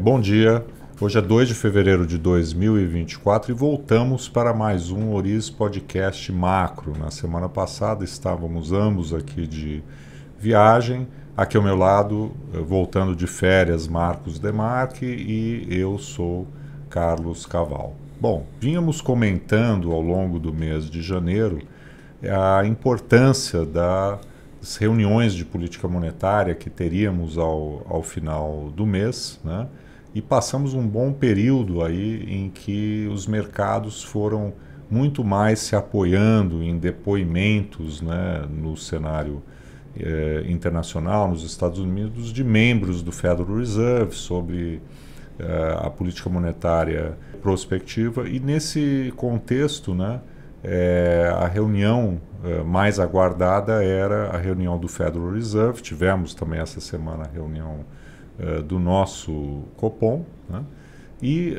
Bom dia, hoje é 2 de fevereiro de 2024 e voltamos para mais um Oriz Podcast Macro. Na semana passada estávamos ambos aqui de viagem, aqui ao meu lado, voltando de férias, Marcos Demarque, e eu sou Carlos Caval. Bom, vínhamos comentando ao longo do mês de janeiro a importância das reuniões de política monetária que teríamos ao final do mês, né? E passamos um bom período aí em que os mercados foram muito mais se apoiando em depoimentos, né, no cenário internacional, nos Estados Unidos, de membros do Federal Reserve sobre a política monetária prospectiva. E nesse contexto, né, a reunião mais aguardada era a reunião do Federal Reserve. Tivemos também essa semana a reunião do nosso Copom, né? E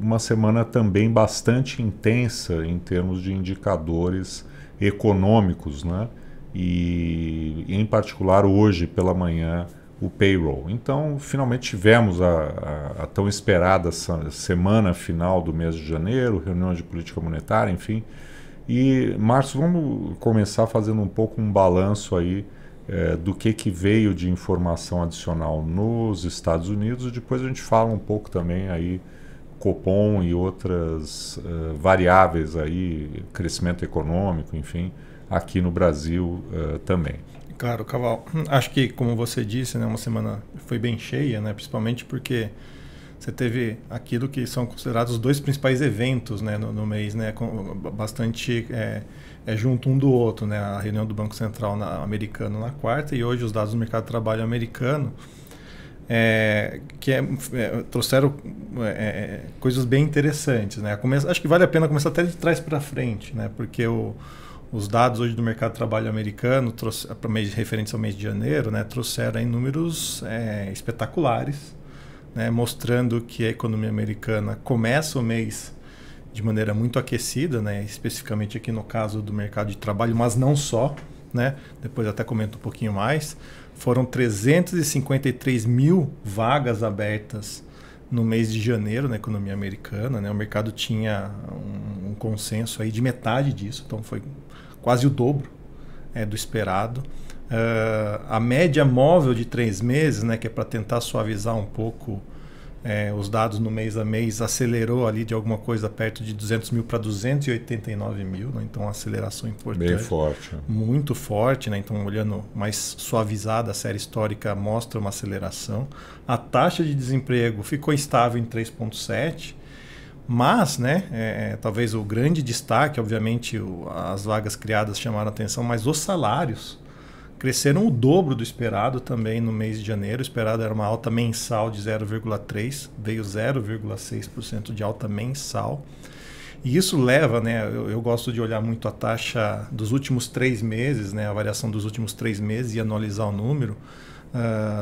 uma semana também bastante intensa em termos de indicadores econômicos, né? E em particular hoje pela manhã o payroll. Então finalmente tivemos a tão esperada semana final do mês de janeiro, reunião de política monetária, enfim. E Márcio, vamos começar fazendo um pouco um balanço aí do que veio de informação adicional nos Estados Unidos, e depois a gente fala um pouco também aí Copom e outras variáveis aí, crescimento econômico, enfim, aqui no Brasil também. Claro, Caval, acho que, como você disse, né, uma semana foi bem cheia, né, principalmente porque você teve aquilo que são considerados os dois principais eventos, né, no mês, né, bastante junto um do outro, né, a reunião do Banco Central americano na quarta e hoje os dados do mercado de trabalho americano, trouxeram coisas bem interessantes, né. Acho que vale a pena começar até de trás para frente, né, porque os dados hoje do mercado de trabalho americano, referentes ao mês de janeiro, né, trouxeram aí números espetaculares, né, mostrando que a economia americana começa o mês de maneira muito aquecida, né, especificamente aqui no caso do mercado de trabalho, mas não só, né, depois até comento um pouquinho mais. Foram 353 mil vagas abertas no mês de janeiro na economia americana, né, o mercado tinha um consenso aí de metade disso, então foi quase o dobro do esperado. A média móvel de 3 meses, né, que é para tentar suavizar um pouco os dados no mês a mês, acelerou ali de alguma coisa perto de 200 mil para 289 mil, né, então uma aceleração importante. Bem forte. Muito forte, né, então olhando mais suavizada, a série histórica mostra uma aceleração. A taxa de desemprego ficou estável em 3,7%, mas, né, talvez o grande destaque, obviamente as vagas criadas chamaram a atenção, mas os salários cresceram o dobro do esperado também no mês de janeiro. O esperado era uma alta mensal de 0,3%, veio 0,6% de alta mensal. E isso leva, né, eu gosto de olhar muito a taxa dos últimos 3 meses, né, a variação dos últimos 3 meses e analisar o número.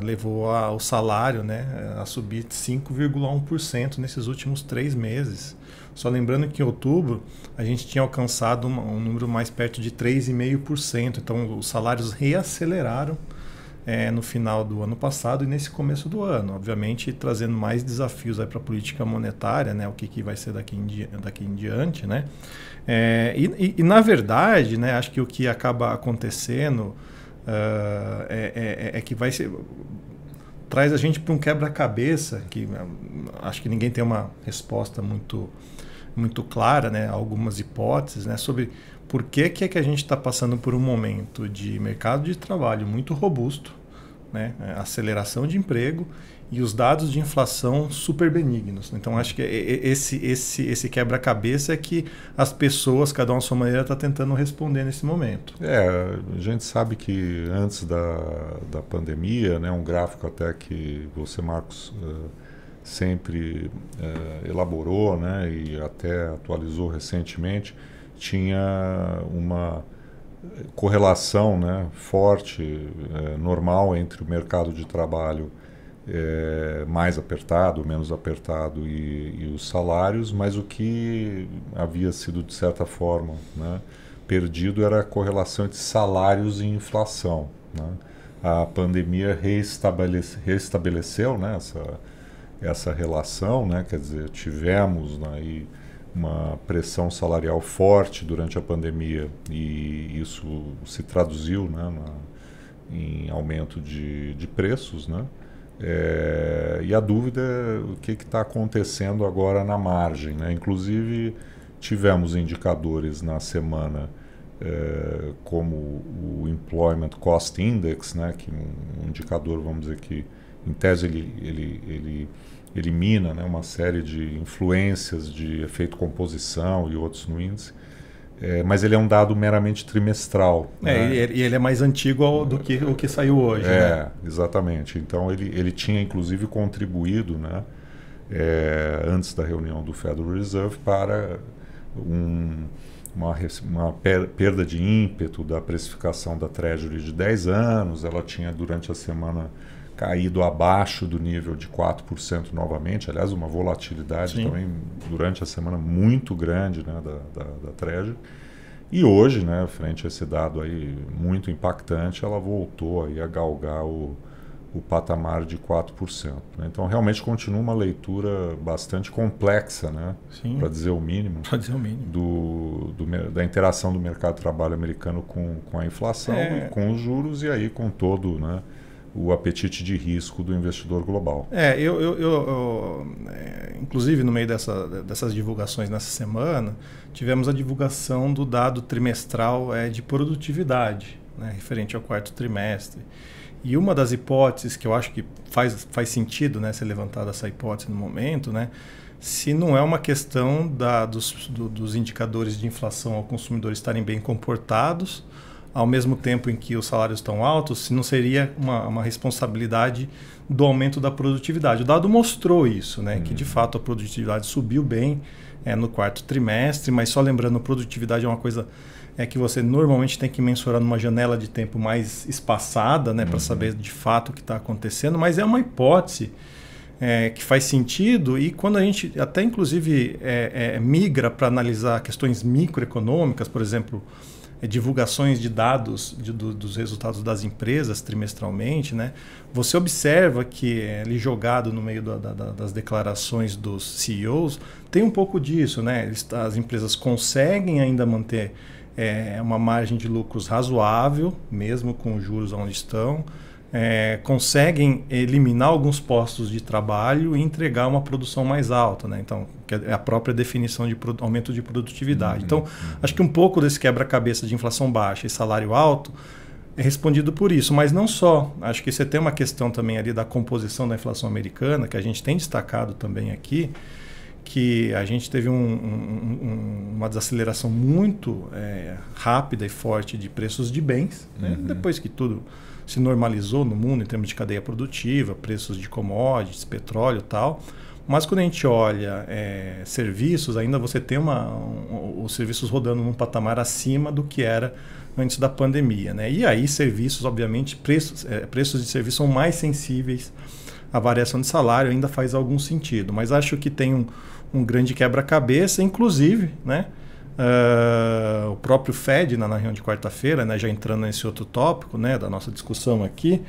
Levou o salário, né, a subir 5,1% nesses últimos 3 meses. Só lembrando que em outubro a gente tinha alcançado um número mais perto de 3,5%. Então os salários reaceleraram no final do ano passado e nesse começo do ano. Obviamente trazendo mais desafios para a política monetária, né, o que vai ser daqui em diante. Né? E na verdade, né, acho que o que acaba acontecendo que vai ser, traz a gente para um quebra-cabeça que acho que ninguém tem uma resposta muito clara, né? Algumas hipóteses, né? Sobre por que a gente está passando por um momento de mercado de trabalho muito robusto, né? Aceleração de emprego e os dados de inflação super benignos. Então acho que esse quebra-cabeça é que as pessoas, cada uma à sua maneira, está tentando responder nesse momento. A gente sabe que antes da pandemia, né, um gráfico até que você, Marcos, sempre elaborou, né, e até atualizou recentemente, tinha uma correlação, né, forte, normal entre o mercado de trabalho mais apertado, menos apertado e os salários, mas o que havia sido, de certa forma, né, perdido era a correlação entre salários e inflação. Né? A pandemia restabeleceu, né, essa relação, né? Quer dizer, tivemos aí uma pressão salarial forte durante a pandemia e isso se traduziu, né, em aumento de preços, né? E a dúvida é o que está acontecendo agora na margem, né? Inclusive tivemos indicadores na semana como o Employment Cost Index, né, que um indicador, vamos dizer que em tese ele elimina, né, uma série de influências de efeito composição e outros no índice, mas ele é um dado meramente trimestral. Né? E ele é mais antigo do que o que saiu hoje. Né? Exatamente. Então ele tinha inclusive contribuído, né, antes da reunião do Federal Reserve para uma perda de ímpeto da precificação da Treasury de 10 anos. Ela tinha durante a semana caído abaixo do nível de 4% novamente, aliás, uma volatilidade Sim. também durante a semana muito grande, né, da Treasury. E hoje, né, frente a esse dado aí muito impactante, ela voltou aí a galgar o patamar de 4%. Né? Então, realmente continua uma leitura bastante complexa, né, para dizer o mínimo, da interação do mercado de trabalho americano com a inflação, e com os juros e aí com todo, né, o apetite de risco do investidor global. Inclusive, no meio dessas divulgações nessa semana, tivemos a divulgação do dado trimestral de produtividade, né, referente ao quarto trimestre. E uma das hipóteses que eu acho que faz sentido, né, ser levantada essa hipótese no momento, né, se não é uma questão dos indicadores de inflação ao consumidor estarem bem comportados, ao mesmo tempo em que os salários estão altos, se não seria uma responsabilidade do aumento da produtividade. O dado mostrou isso, né, que de fato a produtividade subiu bem no quarto trimestre, mas só lembrando, a produtividade é uma coisa que você normalmente tem que mensurar numa janela de tempo mais espaçada, né, para saber de fato o que está acontecendo, mas é uma hipótese que faz sentido, e quando a gente até inclusive migra para analisar questões microeconômicas, por exemplo, divulgações de dados dos resultados das empresas trimestralmente, né, você observa que ali jogado no meio das declarações dos CEOs tem um pouco disso, né? As empresas conseguem ainda manter uma margem de lucros razoável, mesmo com os juros onde estão, conseguem eliminar alguns postos de trabalho e entregar uma produção mais alta, né? Então, que é a própria definição de aumento de produtividade. Então, acho que um pouco desse quebra-cabeça de inflação baixa e salário alto é respondido por isso, mas não só. Acho que você tem uma questão também ali da composição da inflação americana, que a gente tem destacado também aqui, que a gente teve uma desaceleração muito rápida e forte de preços de bens, né? Depois que tudo se normalizou no mundo em termos de cadeia produtiva, preços de commodities, petróleo e tal. Mas quando a gente olha serviços, ainda você tem os serviços rodando num patamar acima do que era antes da pandemia, né? E aí serviços, obviamente, preços de serviços são mais sensíveis à variação de salário, ainda faz algum sentido. Mas acho que tem um grande quebra-cabeça, inclusive, né? O próprio Fed, na reunião de quarta-feira, né, já entrando nesse outro tópico, né, da nossa discussão aqui,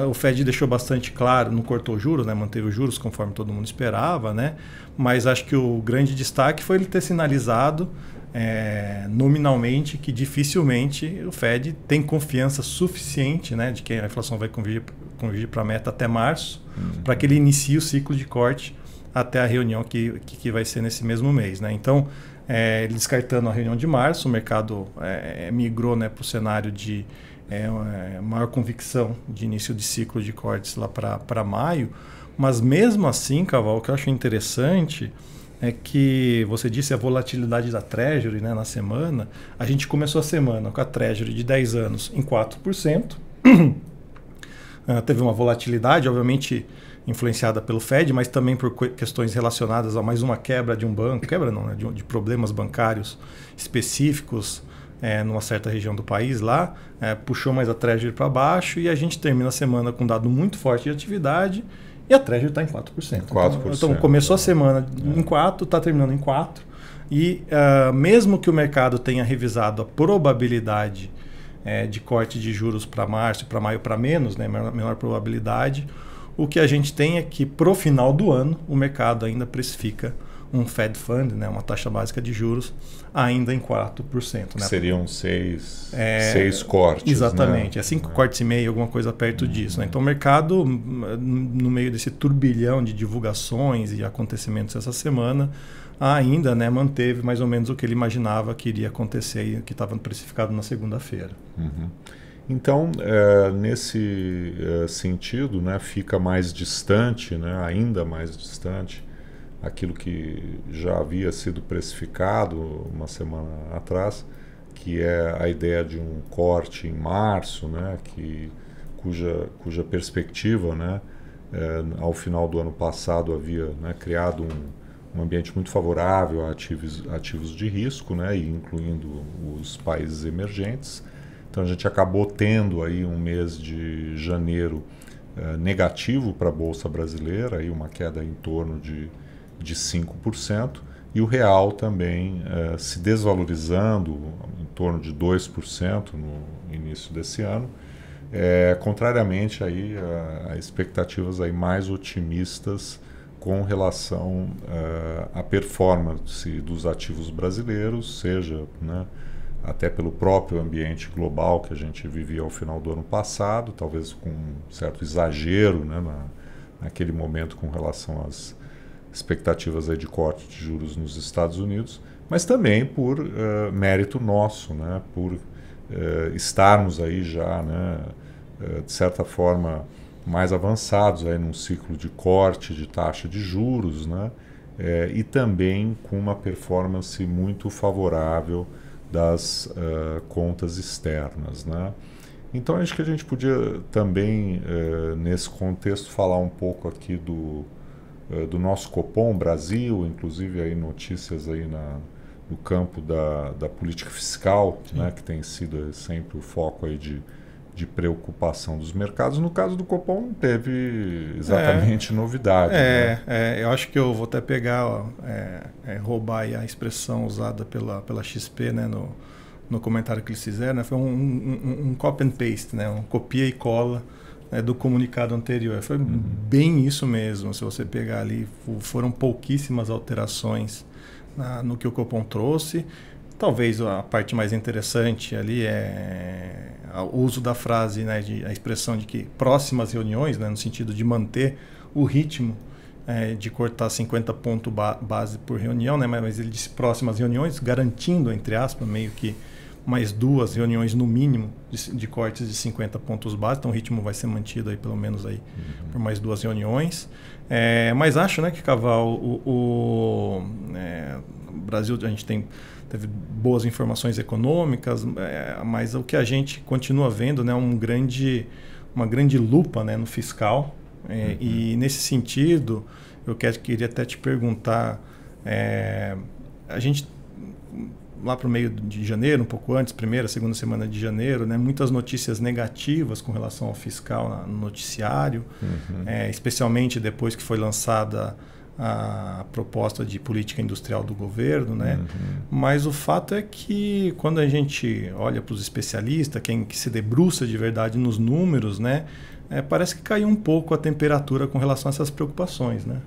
o Fed deixou bastante claro, não cortou juros, né, manteve os juros conforme todo mundo esperava, né, mas acho que o grande destaque foi ele ter sinalizado nominalmente que dificilmente o Fed tem confiança suficiente, né, de que a inflação vai convergir para a meta até março, para que ele inicie o ciclo de corte até a reunião que vai ser nesse mesmo mês, né. Então, ele descartando a reunião de março, o mercado migrou, né, para o cenário de maior convicção de início de ciclo de cortes lá para maio. Mas mesmo assim, Caval, o que eu acho interessante é que você disse a volatilidade da Treasury, né, na semana. A gente começou a semana com a Treasury de 10 anos em 4%. Teve uma volatilidade, obviamente, influenciada pelo Fed, mas também por questões relacionadas a mais uma quebra de um banco, né, de problemas bancários específicos numa certa região do país lá, puxou mais a Treasury para baixo, e a gente termina a semana com um dado muito forte de atividade e a Treasury está em 4%. 4%. Então começou a semana em 4%, está terminando em 4%, e mesmo que o mercado tenha revisado a probabilidade de corte de juros para março, para maio para menos, né, menor probabilidade, O que a gente tem é que, pro final do ano, o mercado ainda precifica um Fed Fund, né, uma taxa básica de juros, ainda em 4%. Né? Seriam seis cortes. Exatamente, né? é 5 cortes e meio, alguma coisa perto disso. Né? Então o mercado, no meio desse turbilhão de divulgações e acontecimentos essa semana, ainda, né, manteve mais ou menos o que ele imaginava que iria acontecer e que estava precificado na segunda-feira. Uhum. Então, nesse sentido, né, fica mais distante, né, ainda mais distante, aquilo que já havia sido precificado uma semana atrás, que é a ideia de um corte em março, né, cuja perspectiva, né, ao final do ano passado havia, né, criado um ambiente muito favorável a ativos de risco, né, incluindo os países emergentes. Então a gente acabou tendo aí um mês de janeiro negativo para a Bolsa Brasileira, aí uma queda em torno de 5%, e o real também se desvalorizando em torno de 2% no início desse ano, contrariamente aí a expectativas aí mais otimistas com relação à performance dos ativos brasileiros, seja, né, até pelo próprio ambiente global que a gente vivia ao final do ano passado, talvez com um certo exagero, né, naquele momento com relação às expectativas aí de corte de juros nos Estados Unidos, mas também por mérito nosso, né, por estarmos aí já, né, de certa forma, mais avançados aí num ciclo de corte de taxa de juros, né, e também com uma performance muito favorável das contas externas, né? Então acho que a gente podia também nesse contexto falar um pouco aqui do nosso Copom Brasil, inclusive aí notícias aí no campo da política fiscal, né, que tem sido sempre o foco aí de preocupação dos mercados. No caso do Copom não teve exatamente novidade. Eu acho que eu vou até pegar, roubar aí a expressão usada pela XP, né, no comentário que eles fizeram, né, foi um copy and paste, né, um copia e cola, né, do comunicado anterior. Foi bem isso mesmo. Se você pegar ali, foram pouquíssimas alterações no que o Copom trouxe. Talvez a parte mais interessante ali é o uso da frase, né, a expressão de que próximas reuniões, né, no sentido de manter o ritmo de cortar 50 pontos base por reunião, né, mas ele disse próximas reuniões, garantindo, entre aspas, meio que mais 2 reuniões no mínimo de cortes de 50 pontos base, então o ritmo vai ser mantido aí pelo menos aí por mais 2 reuniões. Mas acho, né, que Caval, o Brasil, a gente teve boas informações econômicas, mas o que a gente continua vendo, né, uma grande lupa, né, no fiscal. E nesse sentido, eu queria até te perguntar, a gente lá para o meio de janeiro, um pouco antes, primeira, segunda semana de janeiro, né, muitas notícias negativas com relação ao fiscal no noticiário, especialmente depois que foi lançada a proposta de política industrial do governo, né? Mas o fato é que quando a gente olha para os especialistas, quem que se debruça de verdade nos números, né, parece que caiu um pouco a temperatura com relação a essas preocupações, né?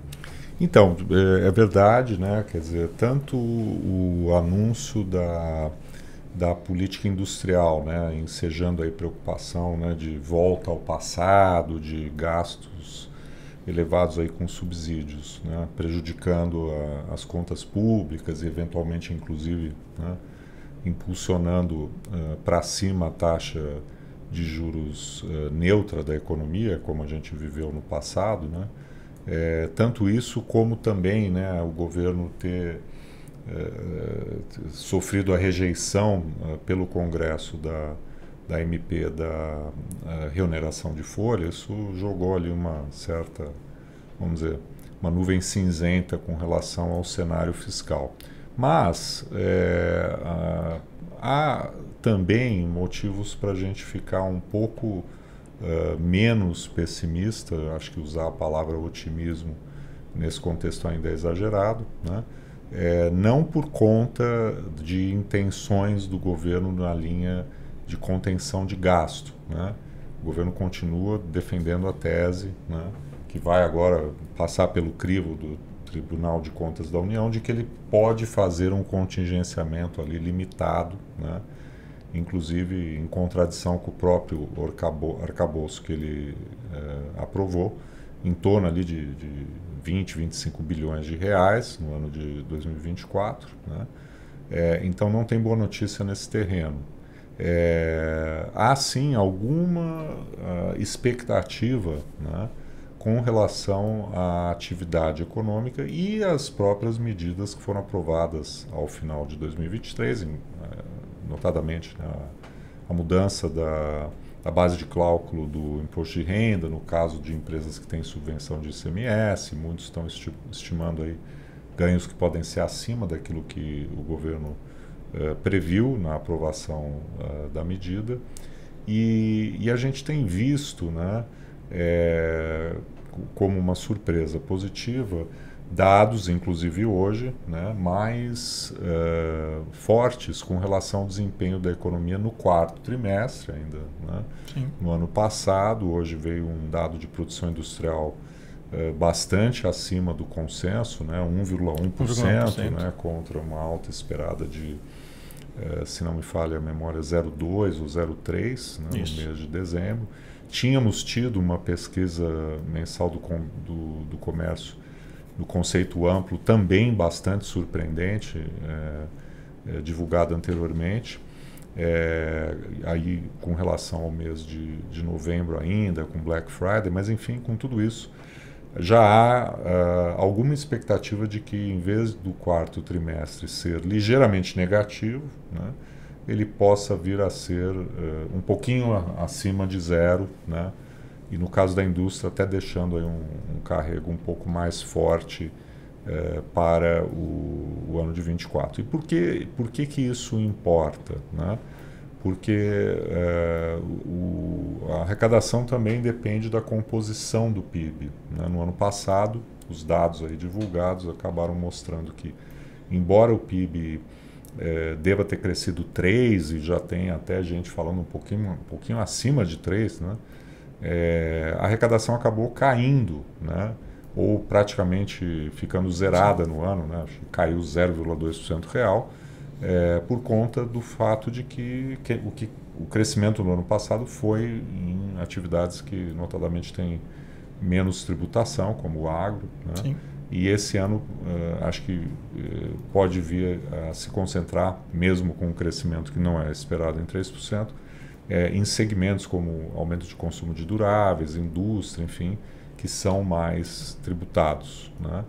Então, é verdade, né? Quer dizer, tanto o anúncio da política industrial, né, ensejando aí preocupação, né, de volta ao passado, de gastos elevados aí com subsídios, né, prejudicando as contas públicas e eventualmente, inclusive, né, impulsionando para cima a taxa de juros neutra da economia, como a gente viveu no passado, né? Tanto isso como também, né, o governo ter sofrido a rejeição pelo Congresso da MP da reoneração de folha. Isso jogou ali uma certa, vamos dizer, uma nuvem cinzenta com relação ao cenário fiscal. Mas há também motivos para a gente ficar um pouco menos pessimista. Acho que usar a palavra otimismo nesse contexto ainda é exagerado, né? Não por conta de intenções do governo na linha de contenção de gasto, né? O governo continua defendendo a tese, né, que vai agora passar pelo crivo do Tribunal de Contas da União, de que ele pode fazer um contingenciamento ali limitado, né? Inclusive em contradição com o próprio arcabouço que ele aprovou, em torno ali de 20, 25 bilhões de reais no ano de 2024, né? Então não tem boa notícia nesse terreno. Há sim alguma expectativa, né, com relação à atividade econômica e às próprias medidas que foram aprovadas ao final de 2023, notadamente, né, a mudança da base de cálculo do imposto de renda, no caso de empresas que têm subvenção de ICMS, muitos estão estimando aí ganhos que podem ser acima daquilo que o governo previu na aprovação da medida. E a gente tem visto, né, como uma surpresa positiva, dados, inclusive hoje, né, mais fortes com relação ao desempenho da economia no quarto trimestre ainda, né? No ano passado. Hoje veio um dado de produção industrial bastante acima do consenso, né, 1,1%, né, contra uma alta esperada de, se não me falha a memória, 0,2 ou 0,3, né, no mês de dezembro. Tínhamos tido uma pesquisa mensal do comércio no conceito amplo, também bastante surpreendente, divulgada anteriormente, aí com relação ao mês de novembro ainda, com Black Friday, mas enfim, com tudo isso, já há alguma expectativa de que, em vez do quarto trimestre ser ligeiramente negativo, né, ele possa vir a ser um pouquinho acima de zero, né? E no caso da indústria, até deixando aí um carrego um pouco mais forte para o ano de 24. E por que isso importa, né? Porque a arrecadação também depende da composição do PIB, né? No ano passado, os dados aí divulgados acabaram mostrando que, embora o PIB deva ter crescido 3, e já tem até gente falando um pouquinho acima de 3, né? A arrecadação acabou caindo, né? Ou praticamente ficando zerada no ano, né? Caiu 0,2% real, por conta do fato de que o crescimento no ano passado foi em atividades que notadamente têm menos tributação, como o agro, né? Sim. E esse ano acho que pode vir a se concentrar, mesmo com um crescimento que não é esperado em 3%, em segmentos como aumento de consumo de duráveis, indústria, enfim, que são mais tributados, né?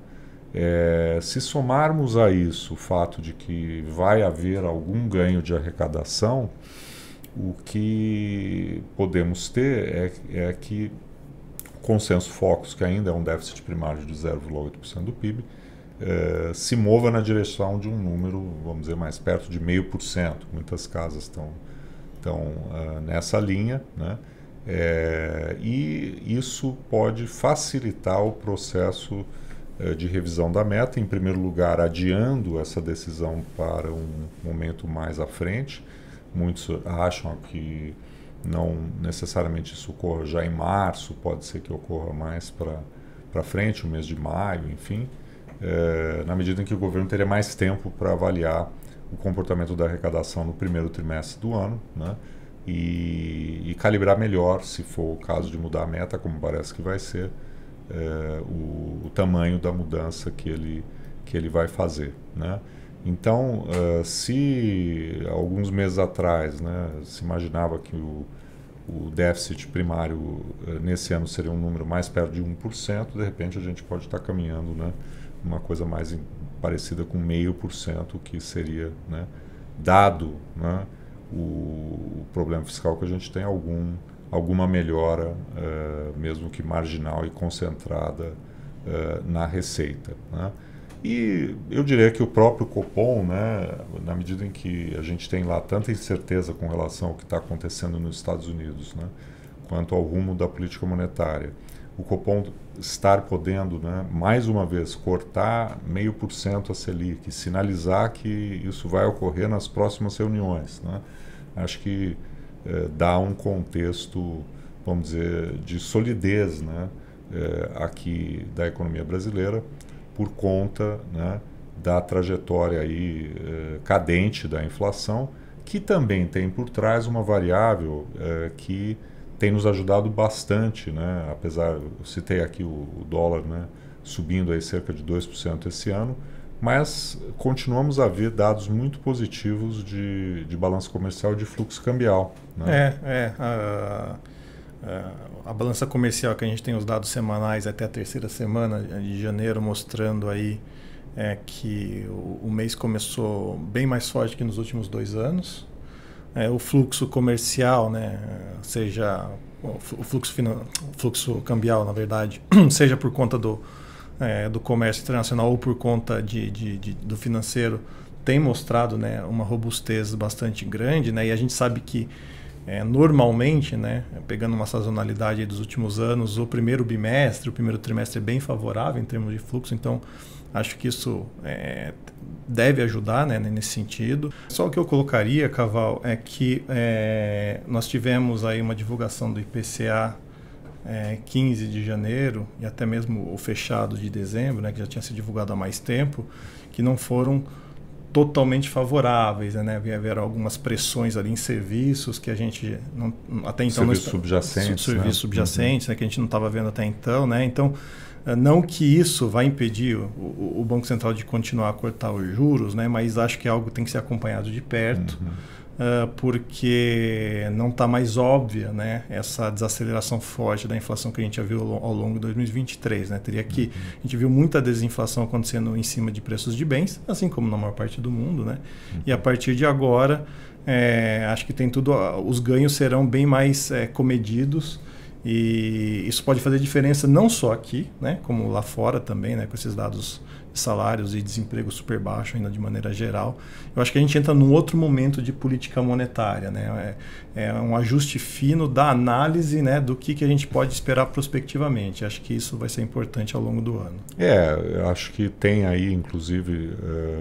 Se somarmos a isso o fato de que vai haver algum ganho de arrecadação, o que podemos ter é que o consenso Focus, que ainda é um déficit primário de 0,8% do PIB, se mova na direção de um número, vamos dizer, mais perto de 0,5%. Muitas casas estão nessa linha, né? E isso pode facilitar o processo de revisão da meta, em primeiro lugar, adiando essa decisão para um momento mais à frente. Muitos acham que não necessariamente isso ocorra já em março, pode ser que ocorra mais para frente, o mês de maio, enfim, na medida em que o governo teria mais tempo para avaliar o comportamento da arrecadação no primeiro trimestre do ano, né? E calibrar melhor, se for o caso de mudar a meta, como parece que vai ser, o tamanho da mudança que ele vai fazer, né? Então, se alguns meses atrás, né, se imaginava que o déficit primário nesse ano seria um número mais perto de 1%, de repente a gente pode estar caminhando, né, uma coisa mais parecida com 0,5%, que seria, né, dado, né, o problema fiscal que a gente tem, alguma melhora, mesmo que marginal e concentrada na receita, né? E eu diria que o próprio Copom, né, na medida em que a gente tem lá tanta incerteza com relação ao que está acontecendo nos Estados Unidos, né, quanto ao rumo da política monetária, o Copom estar podendo, né, mais uma vez, cortar 0,5% a Selic, sinalizar que isso vai ocorrer nas próximas reuniões, né, acho que dá um contexto, vamos dizer, de solidez, né, aqui da economia brasileira por conta, né, da trajetória aí, cadente da inflação, que também tem por trás uma variável que tem nos ajudado bastante, né? Apesar, eu citei aqui o dólar, né, subindo aí cerca de 2% esse ano, mas continuamos a ver dados muito positivos de balança comercial e de fluxo cambial, né? A balança comercial, que a gente tem os dados semanais até a terceira semana de janeiro, mostrando aí que o mês começou bem mais forte que nos últimos 2 anos. O fluxo comercial, né, seja o fluxo cambial, na verdade, seja por conta do comércio internacional ou por conta do financeiro, tem mostrado, né, uma robustez bastante grande, né, e a gente sabe que normalmente, né, pegando uma sazonalidade dos últimos anos, o primeiro trimestre é bem favorável em termos de fluxo, então acho que isso deve ajudar, né, nesse sentido. Só o que eu colocaria, Caval, é que nós tivemos aí uma divulgação do IPCA 15 de janeiro e até mesmo o fechado de dezembro, né, que já tinha sido divulgado há mais tempo, que não foram totalmente favoráveis, né? Haveram algumas pressões ali em serviços que a gente não, até então serviços subjacentes, serviços subjacentes, né, que a gente não estava vendo até então, né? Então, não que isso vai impedir o Banco Central de continuar a cortar os juros, né? Mas acho que é algo que tem que ser acompanhado de perto, porque não está mais óbvia, né, essa desaceleração forte da inflação que a gente já viu ao longo de 2023. Né? A gente viu muita desinflação acontecendo em cima de preços de bens, assim como na maior parte do mundo. Né? E a partir de agora, acho que tem tudo, os ganhos serão bem mais comedidos. E isso pode fazer diferença não só aqui, né, como lá fora também, né, com esses dados de salários e desemprego super baixo ainda de maneira geral. Eu acho que a gente entra num outro momento de política monetária, né, é um ajuste fino da análise, né, do que a gente pode esperar prospectivamente. Acho que isso vai ser importante ao longo do ano. Eu acho que tem aí, inclusive,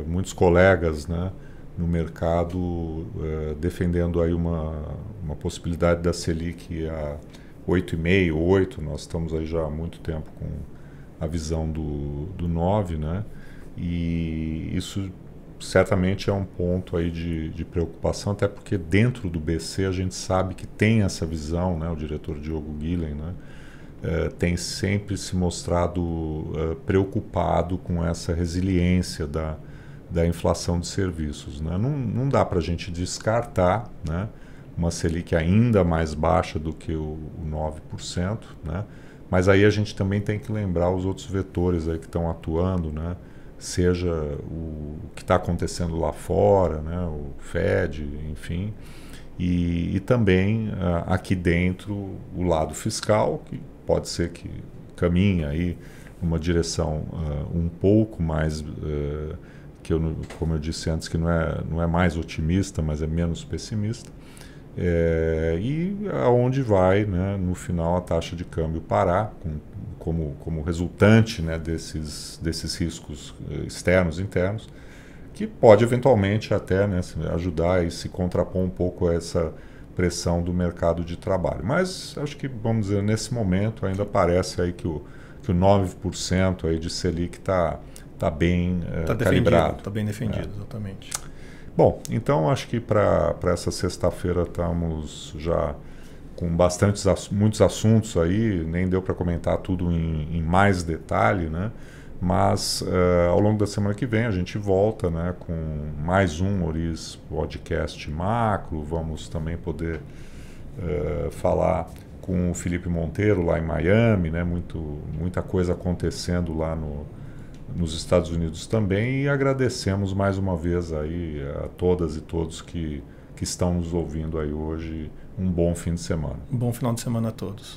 muitos colegas, né, no mercado defendendo aí uma possibilidade da Selic a 8,5, 8, nós estamos aí já há muito tempo com a visão do 9, né? E isso certamente é um ponto aí de preocupação, até porque dentro do BC a gente sabe que tem essa visão, né? O diretor Diogo Guilhem, né, tem sempre se mostrado preocupado com essa resiliência da inflação de serviços, né? Não dá para a gente descartar, né, uma Selic ainda mais baixa do que o 9%, né? Mas aí a gente também tem que lembrar os outros vetores aí que estão atuando, né? Seja o que está acontecendo lá fora, né? O Fed, enfim, e também aqui dentro o lado fiscal, que pode ser que caminhe aí numa direção um pouco mais, como eu disse antes, que não é mais otimista, mas é menos pessimista. E aonde vai, né, no final, a taxa de câmbio parar, como resultante, né, desses riscos externos e internos, que pode eventualmente até, né, ajudar e se contrapor um pouco a essa pressão do mercado de trabalho. Mas acho que, vamos dizer, nesse momento ainda parece aí que o 9% aí de Selic está bem calibrado. Está bem defendido, exatamente. Bom, então acho que para essa sexta-feira estamos já com muitos assuntos aí, nem deu para comentar tudo em mais detalhe, né? Mas ao longo da semana que vem a gente volta, né, com mais um Oriz Podcast Macro. Vamos também poder falar com o Felipe Monteiro lá em Miami, né? Muita coisa acontecendo lá nos Estados Unidos também, e agradecemos mais uma vez aí a todas e todos que estão nos ouvindo aí hoje. Um bom fim de semana. Um bom final de semana a todos.